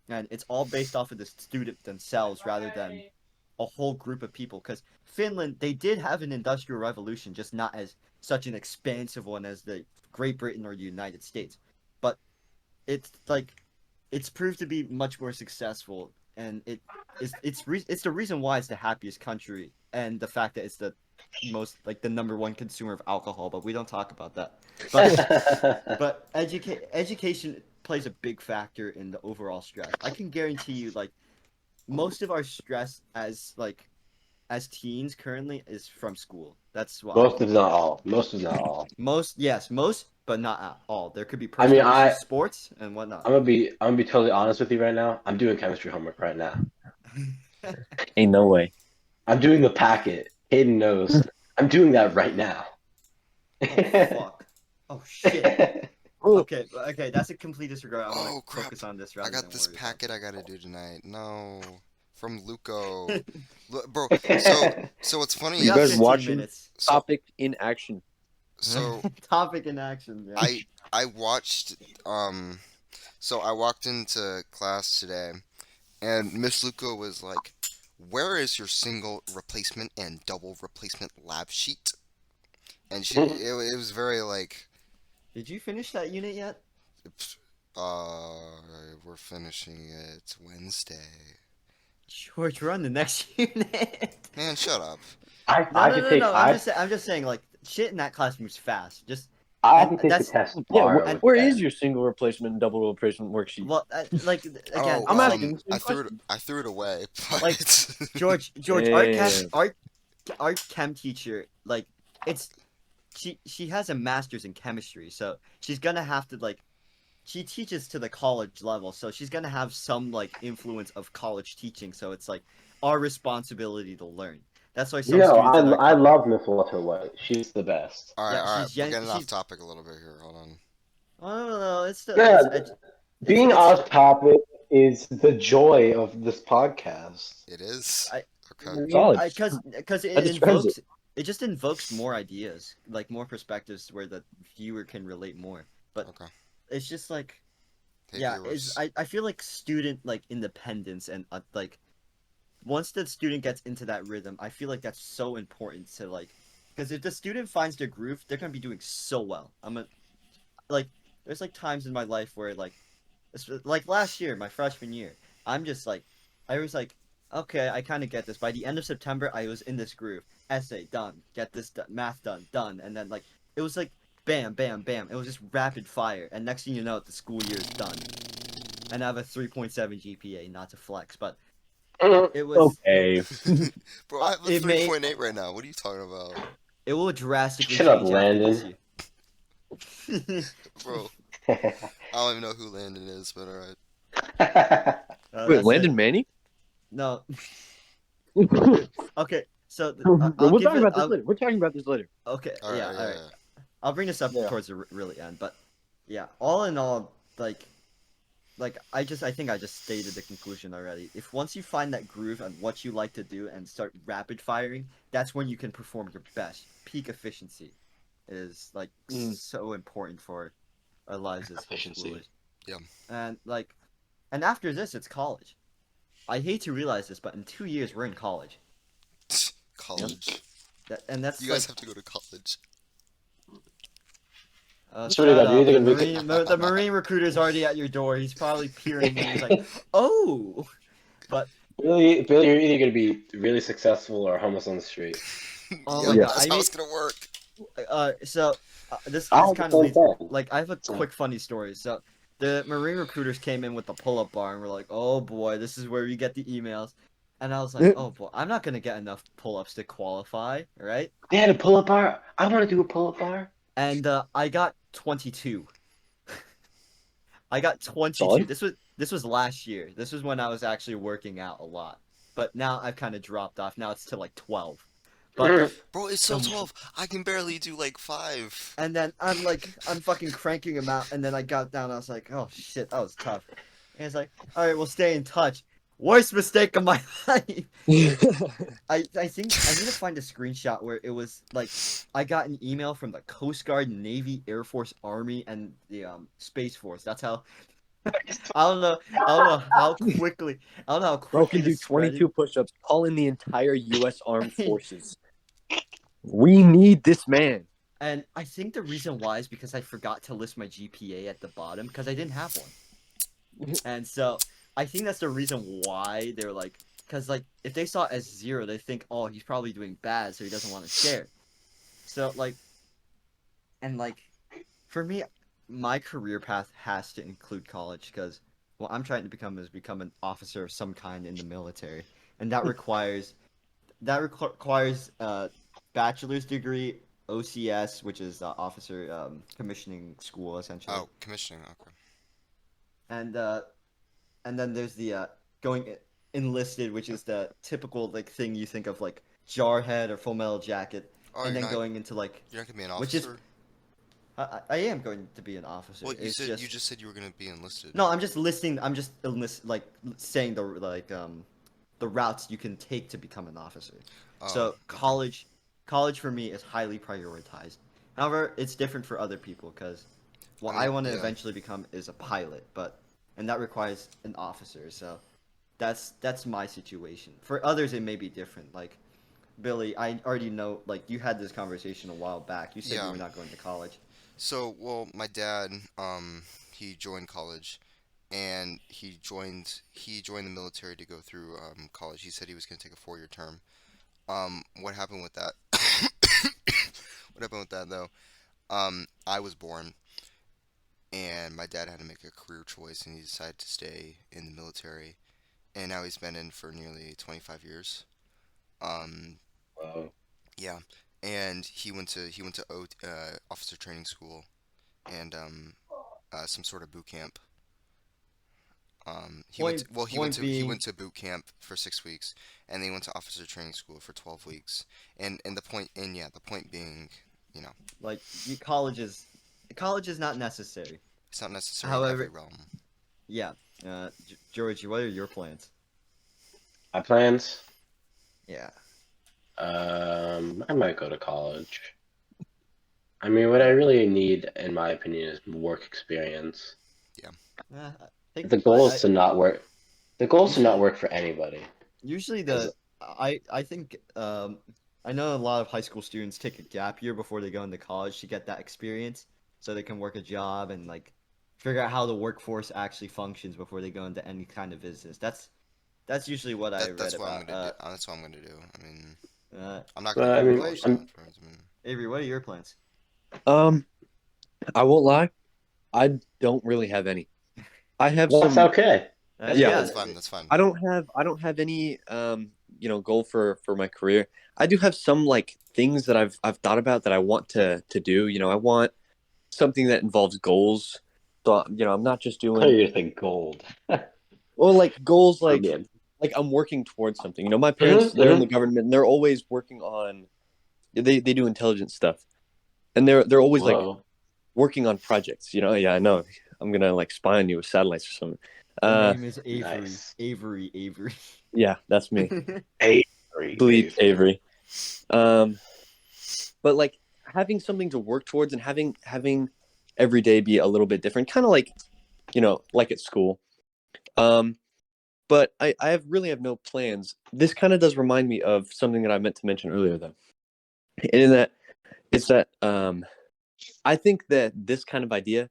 And it's all based off of the student themselves rather than a whole group of people because Finland they did have an industrial revolution just not as such an expansive one as the Great Britain or the United States but it's like it's proved to be much more successful and it's the reason why it's the happiest country and the fact that it's the most like the number one consumer of alcohol but we don't talk about that but education plays a big factor in the overall stress. I can guarantee you like most of our stress as teens currently is from school. That's why Most if not all. Most if not all. most, but not at all. There could be I mean, personal issues, sports, and whatnot. I'm gonna be totally honest with you right now. I'm doing chemistry homework right now. Ain't no way. I'm doing the packet. Hayden knows. I'm doing that right now. Oh fuck! Oh shit! Okay, that's a complete disregard. I want Oh, to crap. focus on this. I Rather got than this worry packet I gotta do tonight. No, from Luco. about Bro, so what's funny We You got guys is 15 watching minutes. Topic in action. so Topic in action. Yeah. I watched so I walked into class today and Miss Luco was like, "Where is your single replacement and double replacement lab sheet?" And it was very like, Did you finish that unit yet? uh, we're finishing it Wednesday. George, we're on the next unit. Man, shut up. I could take I'm just saying, like shit in that class moves fast. Just I and can take the that's test Yeah, tomorrow. and- with where that. is your single replacement and double replacement worksheet? well, like again, Oh, I'm asking the same I threw it. question. I threw it away. But Like, George, Damn. art chem teacher, like it's she has a master's in chemistry, so she's gonna have to like she teaches to the college level, so she's gonna have some like influence of college teaching. So it's like our responsibility to learn. That's why some No, students in our I love Miss Walter White. She's the best. all right, yeah, all right. she's We're getting off she's topic a little bit here. Hold on. I don't know. It's still Yeah, it's being it's off topic is the joy of this podcast. It is. I- Okay. Solid. because That describes it just invokes more ideas, like more perspectives where the viewer can relate more. But Okay. it's just like Hey, yeah, viewers. I feel like student like independence and like once the student gets into that rhythm, I feel like that's so important to like because if the student finds their groove, they're gonna be doing so well. Like there's like times in my life where like last year, my freshman year, I'm just like I was like okay, I kind of get this. By the end of September, I was in this groove. Essay done, get this done, math done, and then like it was like bam, bam, bam. It was just rapid fire, and next thing you know, the school year is done. And I have a 3.7 GPA, not to flex, but it was Okay. Bro, I have a it may- 3.8 right now. What are you talking about, it will drastically Shut up, change after this Landon. year. bro? I don't even know who Landon is, but all right. That's Wait, it. Landon Manny? No. We'll Okay, so I'll give talk it. about this later. We're talking about this later. Okay, All right, yeah, yeah, all right. yeah. I'll bring this up Yeah. towards the really end, but yeah, all in all, like I think I just stated the conclusion already. If once you find that groove and what you like to do and start rapid firing, that's when you can perform your best. Peak efficiency is like so important for our lives as high Efficiency. schoolers. Yeah. And after this, it's college. I hate to realize this, but in 2 years we're in college. College. That's You like guys have to go to college. That's what you gotta do. You're the, either gonna marine, the marine recruiter's already at your door. He's probably peering in. He's like, oh, Billy, you're either gonna be really successful or homeless on the street. Oh Yeah, my God, that's I how mean- it's gonna work. this I have kind the of same leads. thing. Like, I have a quick funny story. So, the marine recruiters came in with the pull-up bar, and we're like, oh boy, this is where we get the emails. And I was like, oh boy, I'm not gonna get enough pull-ups to qualify, right? They had a pull-up bar. I want to do a pull-up bar. And I got 22. I got 22. Solid. This was last year. This was when I was actually working out a lot. But now I've kind of dropped off. Now it's to like 12. But Bro, it's still 12. I can barely do like 5. and then I'm fucking cranking him out, and then I got down. I was like, oh shit, that was tough. And it's like, all right, we'll stay in touch. Worst mistake of my life. I think I need to find a screenshot where it was like I got an email from the Coast Guard, Navy, Air Force, Army, and the Space Force. That's how. I don't know how quickly. I don't know how Bro quickly can do this spread. 22 push-ups, call in the entire U.S. Armed Forces. We need this man. And I think the reason why is because I forgot to list my GPA at the bottom because I didn't have one. And so I think that's the reason why they're like, because like if they saw it as 0, they think, oh, he's probably doing bad, so he doesn't want to share. So like, and like, for me, my career path has to include college because what I'm trying to become is become an officer of some kind in the military, and that requires bachelor's degree, OCS, which is officer commissioning school essentially, Oh, commissioning. Okay. and then there's the going enlisted, which is the typical like thing you think of like Jarhead or Full Metal Jacket, Oh, and you're then not, going into like you're not gonna be an which is officer? I am going to be an officer. Well, It's just you just said you were gonna be enlisted. no, I'm just listing. I'm just like saying the routes you can take to become an officer. Oh, So okay. college for me is highly prioritized. However, it's different for other people because what I I mean, want to yeah. eventually become is a pilot, and that requires an officer. So that's my situation. For others, it may be different. Like Billy, I already know. Like you had this conversation a while back. You said you Yeah. were not going to college. So, well, my dad, he joined college, and he joined the military to go through college. He said he was gonna take a 4-year term. What happened with that? What happened with that though? I was born, and my dad had to make a career choice, and he decided to stay in the military, and now he's been in for nearly 25 years. Um, Wow. yeah, and he went to officer training school and some sort of boot camp. He went to, Point well point he being, went to boot camp for 6 weeks, and then he went to officer training school for 12 weeks. And the point and yeah, the point being, you know, like college is not necessary. it's not necessary in every However, realm. yeah. Georgie, what are your plans? My plans. Yeah. I might go to college. I mean, what I really need, in my opinion, is work experience. I think The goal is I to not work. The goal is to not usually work for anybody. usually Because I think I know a lot of high school students take a gap year before they go into college to get that experience so they can work a job and like figure out how the workforce actually functions before they go into any kind of business. That's usually what I read That's what I'm about. gonna do. That's what I'm gonna do. I mean, Uh, I'm not gonna Well, I go to Avery, mean, what college though. I'm, Afterwards. I mean, Avery, what are your plans? Um, I won't lie. I don't really have any. I have well, that's some. okay. That's Yeah, that's fine. fine. That's fine. I don't have any goal for my career. I do have some like things that I've thought about that I want to do. I want something that involves goals. So I'm not just I thought you doing were gonna think gold. well like goals Oh, like man. I'm working towards something. My parents, Mm-hmm, they're in the mm-hmm. government and they're always working on they do intelligence stuff. And they're always like Whoa. working on projects. Yeah, I know. I'm gonna like spy on you with satellites or something. The Uh name is Avery. Nice. Avery. yeah, that's me. Avery. Bleep Avery. Um but like having something to work towards and having every day be a little bit different, kind of like like at school. Um but really have no plans. This kind of does remind me of something that I meant to mention earlier though. And in that it's that I think that this kind of idea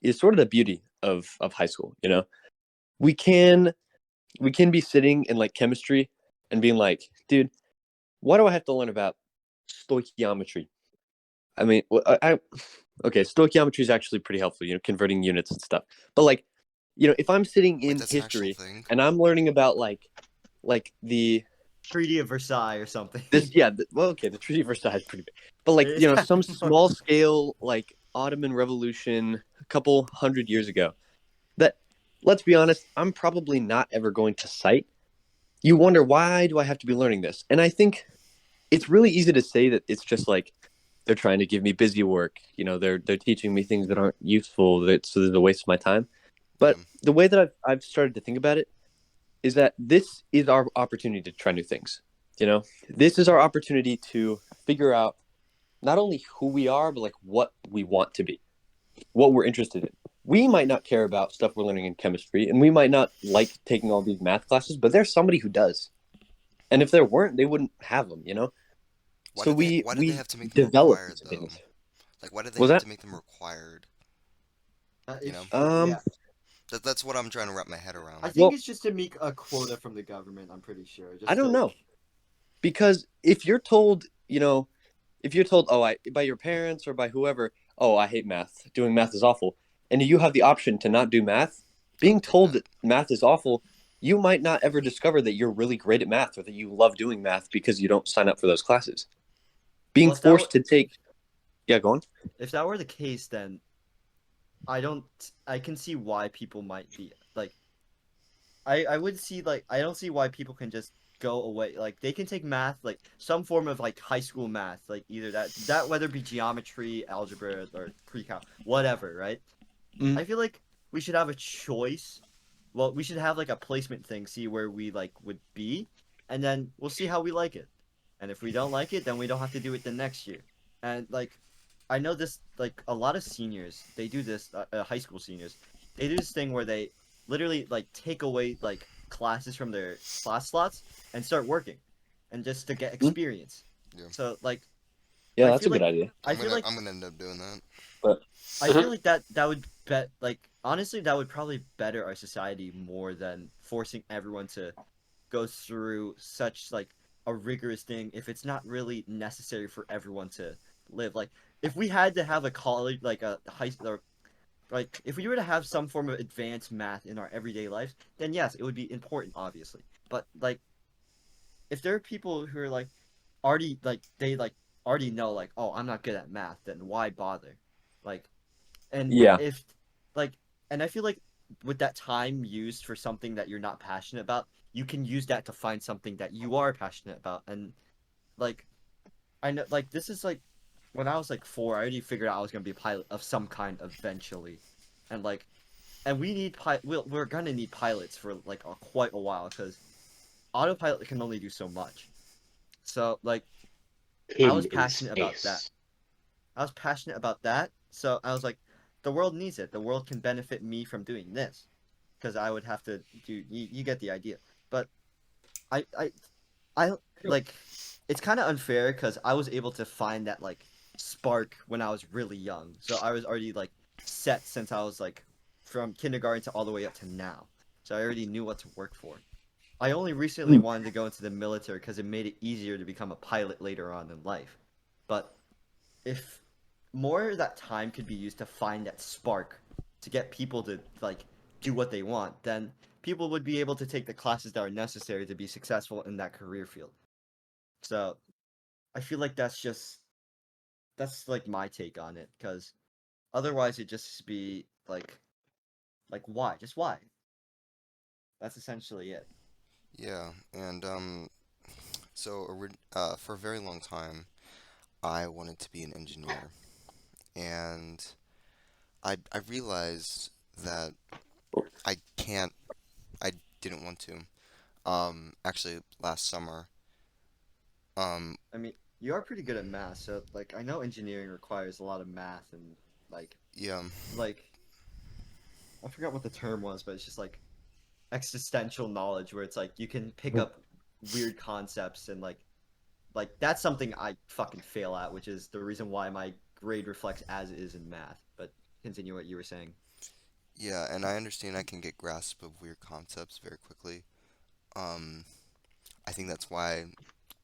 is sort of the beauty of high school. We can we can be sitting in like chemistry and being like, dude, why do I have to learn about stoichiometry? I mean, okay, stoichiometry is actually pretty helpful, converting units and stuff. But like, if I'm sitting Wait, in that's an actual history thing. and I'm learning about like the Treaty of Versailles or something. this yeah, well, okay, the Treaty of Versailles is pretty big, but like some small scale like Ottoman Revolution a couple hundred years ago. That, let's be honest, I'm probably not ever going to cite. You wonder, why do I have to be learning this? And I think it's really easy to say that it's just like they're trying to give me busy work. They're teaching me things that aren't useful. So there's a waste of my time. Yeah. But the way that I've started to think about it is that this is our opportunity to try new things. This is our opportunity to figure out not only who we are, but like what we want to be, what we're interested in. We might not care about stuff we're learning in chemistry, and we might not like taking all these math classes, but there's somebody who does. And if there weren't, they wouldn't have them. Why So do they we why do they we have to make them develop required these though? things. Like why do they Was have that to make them required? You know? If um yeah, That's what I'm trying to wrap my head I around. think well, it's just to make a quota from the government. I'm pretty sure, I just don't to know, because if you're told, oh, by your parents or by whoever, oh, I hate math. Doing math is awful. And you have the option to not do math. I Being would take told that. that math is awful, you might not ever discover that you're really great at math or that you love doing math because you don't sign up for those classes. Being well, if that were forced to take, yeah, go on. if that were the case, then I don't. I can see why people might be like. I would see like I don't see why people can just go away. Like they can take math, like some form of like high school math, like either that whether it be geometry, algebra, or pre-calc, whatever, right? Mm, I feel like we should have a choice. Well, we should have like a placement thing, see where we like would be, and then we'll see how we like it. And if we don't like it, then we don't have to do it the next year. And like, I know this like a lot of seniors they do this. High school seniors they do this thing where they literally like take away like classes from their class slots and start working, and just to get mm. experience. Yeah. So like, Yeah, I that's a feel good like idea. I feel like I'm gonna end up doing that. But I feel like that would bet like honestly that would probably better our society more than forcing everyone to go through such like a rigorous thing if it's not really necessary for everyone to live. Like if we had to have a college like a high or like if we were to have some form of advanced math in our everyday lives, then yes, it would be important obviously. But like if there are people who are like already like they like already know like oh I'm not good at math, then why bother? Like and yeah, if like and I feel like with that time used for something that you're not passionate about, you can use that to find something that you are passionate about. And like I know like this is like when I was like 4, I already figured out I was gonna be a pilot of some kind eventually. And like and we need we're gonna need pilots for like quite a while because autopilot can only do so much. So like I Hidden was in passionate about that. space. I was passionate about that. So I was like, the world needs it. The world can benefit me from doing this, because I would have to do. You get the idea. But I I I like it's kind of unfair because I was able to find that like spark when I was really young. So I was already like set since I was like from kindergarten to all the way up to now. So I already knew what to work for. I only recently Mm, wanted to go into the military because it made it easier to become a pilot later on in life. But if more of that time could be used to find that spark to get people to like do what they want, then people would be able to take the classes that are necessary to be successful in that career field. So I feel like that's like my take on it because otherwise it just be like why just why that's essentially it. Yeah, and for a very long time, I wanted to be an engineer, and I realized that I can't. I didn't want to. Actually, last summer, um, I mean, you are pretty good at math, so like I know engineering requires a lot of math and like yeah, like I forgot what the term was, but it's just like existential knowledge where it's like you can pick up weird concepts and like that's something I fucking fail at, which is the reason why my grade reflects as is in math. But continue what you were saying. yeah, and I understand I can get grasp of weird concepts very quickly. Um, I think that's why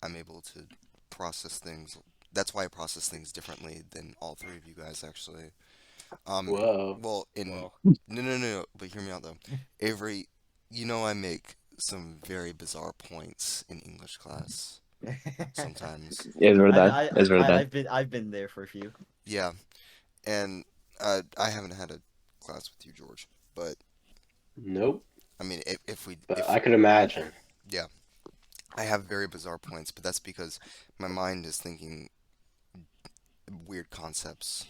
I'm able to process things. That's why I process things differently than all three of you guys, actually. Um, Whoa. well, in Whoa. no, but hear me out though. Avery, I make some very bizarre points in English class sometimes. is verdad, is verdad. I've been there for a few. Yeah, and I haven't had a class with you, George, but Nope. I mean, if we But if I could imagine. yeah, I have very bizarre points, but that's because my mind is thinking weird concepts,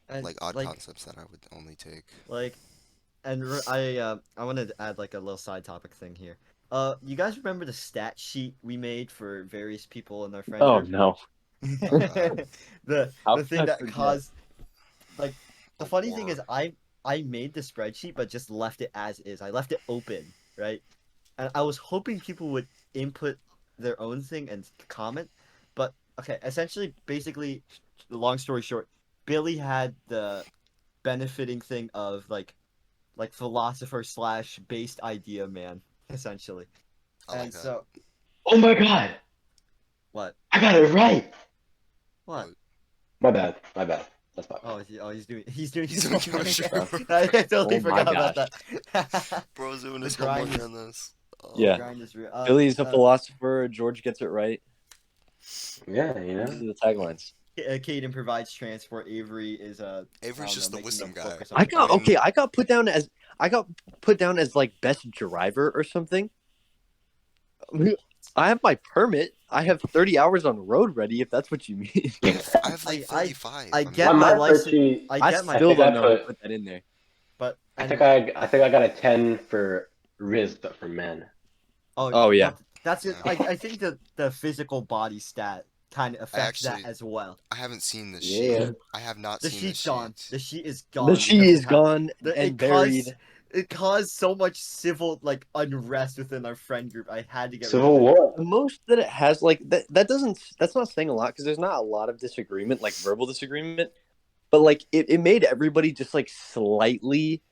And like odd concepts that I would only take. like I wanted to add like a little side topic thing here. You guys remember the stat sheet we made for various people in our friend Oh group? no. Oh God, How The could thing I that forget? caused like the the funny thing war. is I made the spreadsheet but just left it as is. I left it open, right? And I was hoping people would input their own thing and comment. But okay, essentially, basically, long story short, Billy had the benefiting thing of like philosopher slash based idea man, essentially. I like And that. so Oh my god, what? I got it right. What? What? My bad. My bad. That's my Oh, bad. he's doing He's his doing homework. I chemistry. totally Oh my forgot about gosh. that. Bro's doing The his grind homework is on this. the Yeah. grind is real. Billy's a philosopher. George gets it right. Yeah, These are the taglines. Caden provides transport. Avery is I Avery's don't know, just the making them wisdom guy. focus on I the got I grind. mean, okay. I got put down as like best driver or something. I have my permit. I have 30 hours on road ready. If that's what you mean. I have like I I 35. I I mean, get On my my license. spreadsheet, I I get I my still think I don't know who put. put that in there. but I and think I got a 10 for Riz, but for men. oh Oh yeah. that's it. yeah. I think the physical body stat kind of I affects that actually, as well. I haven't seen this sheet. Yeah. I have not The seen this sheet's gone. sheet. The sheet is The gone she because is gone and buried. it caused so much civil like unrest within our friend group. I had to get rid of Civil it. War. The most that it has, like that doesn't. That's not saying a lot because there's not a lot of disagreement, like verbal disagreement. But like it made everybody just like slightly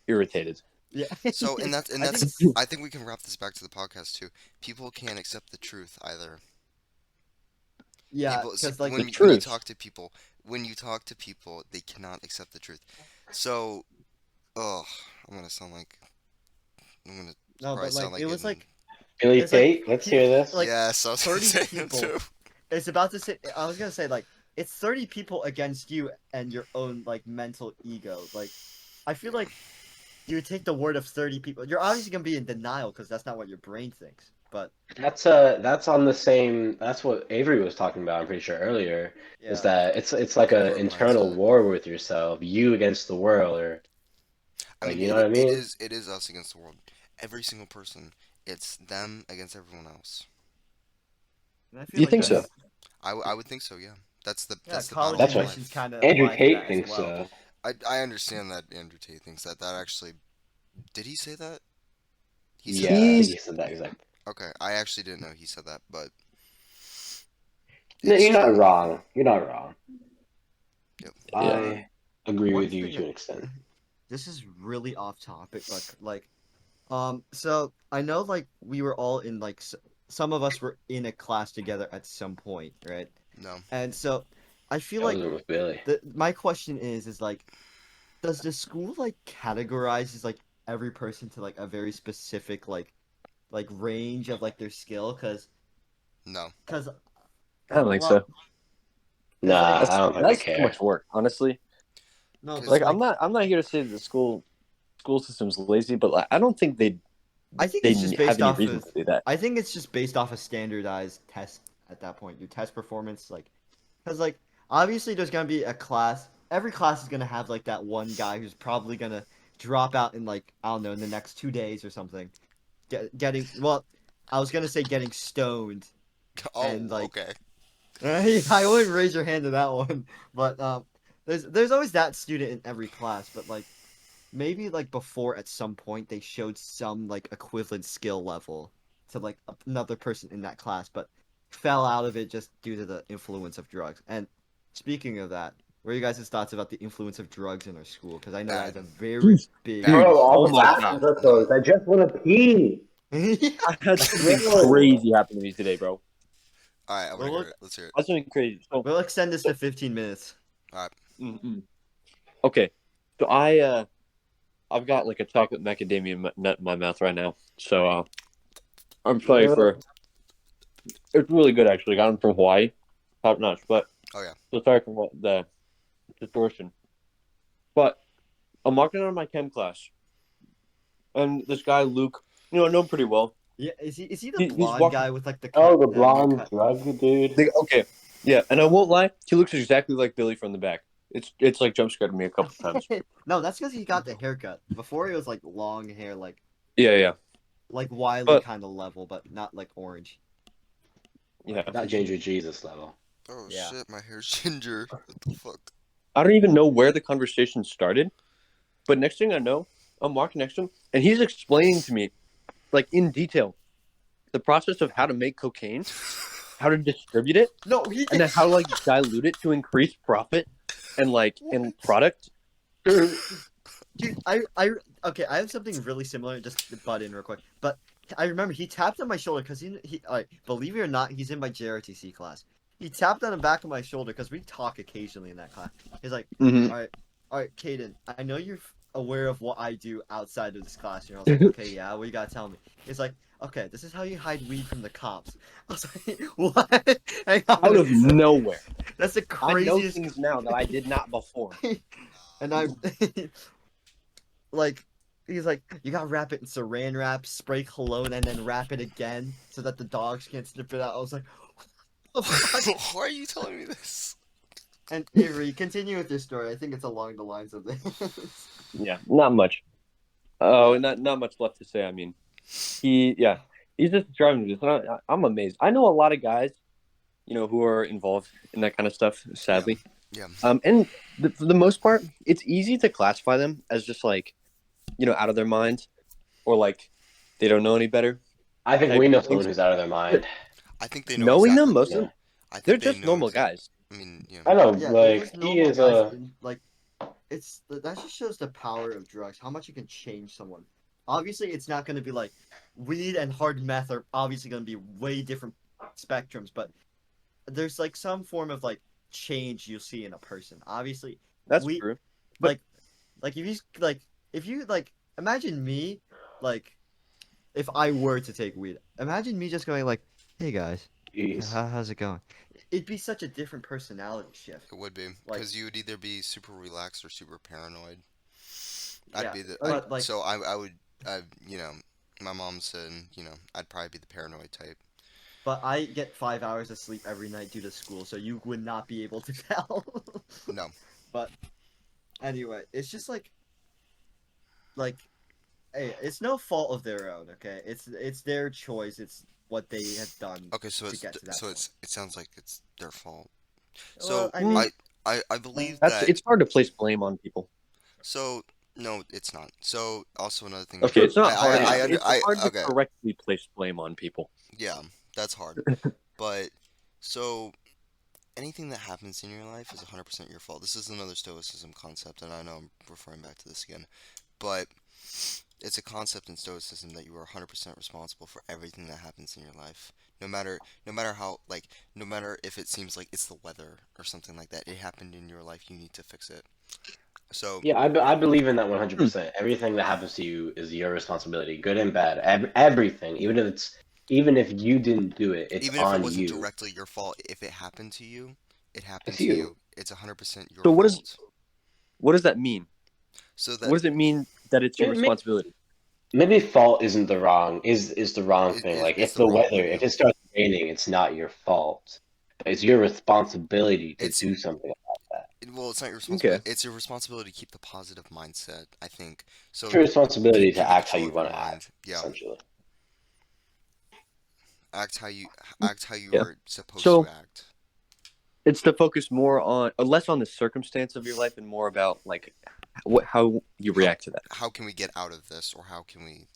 irritated. Yeah, So, and I think that's, it's I think we can wrap this back to the podcast too. People can't accept the truth either. yeah People, see, because like The when you truth. talk to people, they cannot accept the truth. So, oh, I'm gonna sound like I'm gonna no, probably but sound like it like was in. like Billy it's like Tate, let's pe- hear this. like Yes, I was gonna 30 say him people. too. It's about to say I was gonna say like it's 30 people against you and your own like mental ego. Like I feel like you would take the word of 30 people. You're obviously gonna be in denial because that's not what your brain thinks. But That's on the same. That's what Avery was talking about. I'm pretty sure earlier is yeah, that it's like The a growth internal mindset. war with yourself, you against the world, or I like mean, you know what I mean. it is us against the world. Every single person. It's them against everyone else. and I Do feel you like think so? that's I would think so. Yeah, yeah. that's the College battle That's of what admissions life. kind of Andrew apply to Tate that as thinks. well. I understand that Andrew Tate thinks that. That actually, did he say that? He said Yeah, that. I think He's he said that exactly. Okay, I actually didn't know he said that, but No, it's you're not true. wrong. You're not wrong. Yep. yeah. I agree One with you thing, to an extent. this is really off topic, but so I know like we were all in like some of us were in a class together at some point, right? No. And so I feel I like wasn't with Billy. my question is like, does the school like categorizes like every person to like a very specific like range of like their skill? No. Cause I don't think well, so. cause like Nah, I That's don't think they that's too care. much work, honestly. no, Because but Like like I'm not here to say that the school system's lazy, but like, I don't think I think they it's just have based any off reason of to do that. I think it's just based off a standardized test at that point. Your test performance, like, because like obviously there's gonna be a class. Every class is gonna have like that one guy who's probably gonna drop out in like I don't know in the next 2 days or something. Getting well, I was gonna say getting stoned and oh, like okay. I wouldn't raise your hand to that one, but there's always that student in every class, but like maybe like before at some point they showed some like equivalent skill level to like another person in that class, but fell out of it just due to the influence of drugs. And speaking of that, what are you guys' thoughts about the influence of drugs in our school? Because I know that Bad. is a very Dude, big. Bad. dude, Bro, all oh the my classes god. are No. closed. I just want to pee. I had something Bro. crazy happen to me today, bro. All right, I want to Well, hear look, it. Let's hear it. I had something crazy. So, we'll extend this to 15 minutes. All right. mm-mm. Okay, so I've got like a chocolate macadamia nut in my mouth right now. So I'm sorry for. It's really good actually. Got them from Hawaii, top notch. But Oh yeah. so sorry for the distortion. But I'm walking out of my chem class, and this guy Luke, I know him pretty well. Yeah, is he the He's blonde walking. guy with like the Oh, the new blonde cut? drug dude. Okay, yeah, and I won't lie, he looks exactly like Billy from the back. It's like jump scared me a couple times. No, that's because he got the haircut. Before it was like long hair, Yeah, like Wiley but kind of level, but not like orange. yeah, Not Ginger Jesus level. Oh Yeah. shit, my hair's ginger. What the fuck? I don't even know where the conversation started, but next thing I know, I'm walking next to him, and he's explaining to me, like in detail, the process of how to make cocaine, how to distribute it, No, he and then how to like dilute it to increase profit and in product. Dude, okay, I have something really similar. Just to butt in real quick, but I remember he tapped on my shoulder because he all right, believe it or not, he's in my JRTC class. He tapped on the back of my shoulder because we talk occasionally in that class. He's like, Mm-hmm. all right, Caden, I know you're aware of what I do outside of this classroom. I was like, okay, yeah, what you gotta tell me? He's like, okay, this is how you hide weed from the cops. I was like, what? Hang on. Out of nowhere, That's the I know craziest. things now that I did not before. And I like he's like, you gotta wrap it in saran wrap, spray cologne, and then wrap it again so that the dogs can't sniff it out. I was like, what the fuck? Why are you telling me this? And Avery, continue with your story. I think it's along the lines of this. Yeah, not much. Oh, Yeah. not much left to say. I mean, he's just driving me. I'm amazed. I know a lot of guys, who are involved in that kind of stuff. Sadly, Yeah. and for the most part, it's easy to classify them as just like, out of their minds, or like they don't know any better. I think Type we know things. someone who's out of their mind. I think they know Knowing exactly. them, most of Yeah. them, I think they're they just know normal exact- guys. I mean, I know, Yeah, they're like just he normal is guys, a. and, like that just shows the power of drugs, how much it can change someone. Obviously, it's not going to be like weed and hard meth are obviously going to be way different spectrums, but there's like some form of like change you'll see in a person. Obviously, That's we true. But like if you like imagine me like if I were to take weed, imagine me just going like, "Hey guys, Jeez. how's it going?" It'd be such a different personality shift. it would be Like- because you would either be super relaxed or super paranoid. Yeah, I'd be the. but, like- so I would. My mom said, I'd probably be the paranoid type. But I get 5 hours of sleep every night due to school, so you would not be able to tell. No. But anyway, it's just like, hey, it's no fault of their own. Okay, it's their choice. It's what they have done. Okay, so to it's get to that point. it sounds like it's their fault. Well, So I mean, I believe that. it's hard to place blame on people. So no, it's not. So also another thing. Okay, it's not hard. I It's hard to okay. correctly place blame on people. Yeah, that's hard. But so anything that happens in your life is 100% your fault. This is another stoicism concept, and I know I'm referring back to this again, but it's a concept in stoicism that you are 100% responsible for everything that happens in your life. No matter how no matter if it seems like it's the weather or something like that, it happened in your life, you need to fix it. So Yeah, I believe in that 100%. Everything that happens to you is your responsibility, good and bad. Everything, even if you didn't do it, it's even if on it wasn't you. directly your fault, if it happened to you, it happened It's to you. you. It's 100% your So what fault. What does that mean? So What does it mean that it's your It ma- responsibility? Maybe fault isn't the wrong is the wrong thing. Like it's if the the wrong weather, word. if it starts raining, it's not your fault. It's your responsibility to It's- do something. Well, it's not your responsibility. Okay. It's your responsibility to keep the positive mindset, I think. So It's your responsibility keep to act how control you of your want to mind. act. Yeah, Essentially. act how you Yeah. are supposed So- to act. It's to focus less on the circumstance of your life and more about like how you react to that. How can we get out of this, or how can we,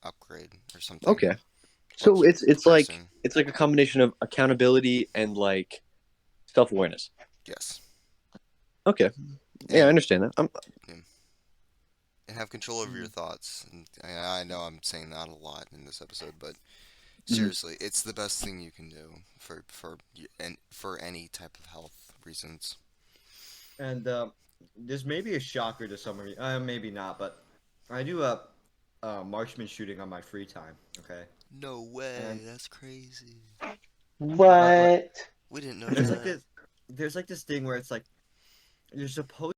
upgrade or something? Okay. Or So keep it's like progressing. a combination of accountability and like self-awareness. Yes, Okay. Yeah, I understand that. and have control over your thoughts. And I know I'm saying that a lot in this episode, but seriously, it's the best thing you can do for any type of health reasons. and this may be a shocker to some of you. Maybe not, but I do a marksman shooting on my free time. Okay. No way, And- that's crazy. What? We didn't know There's that. like this. There's like this thing where it's like you're supposed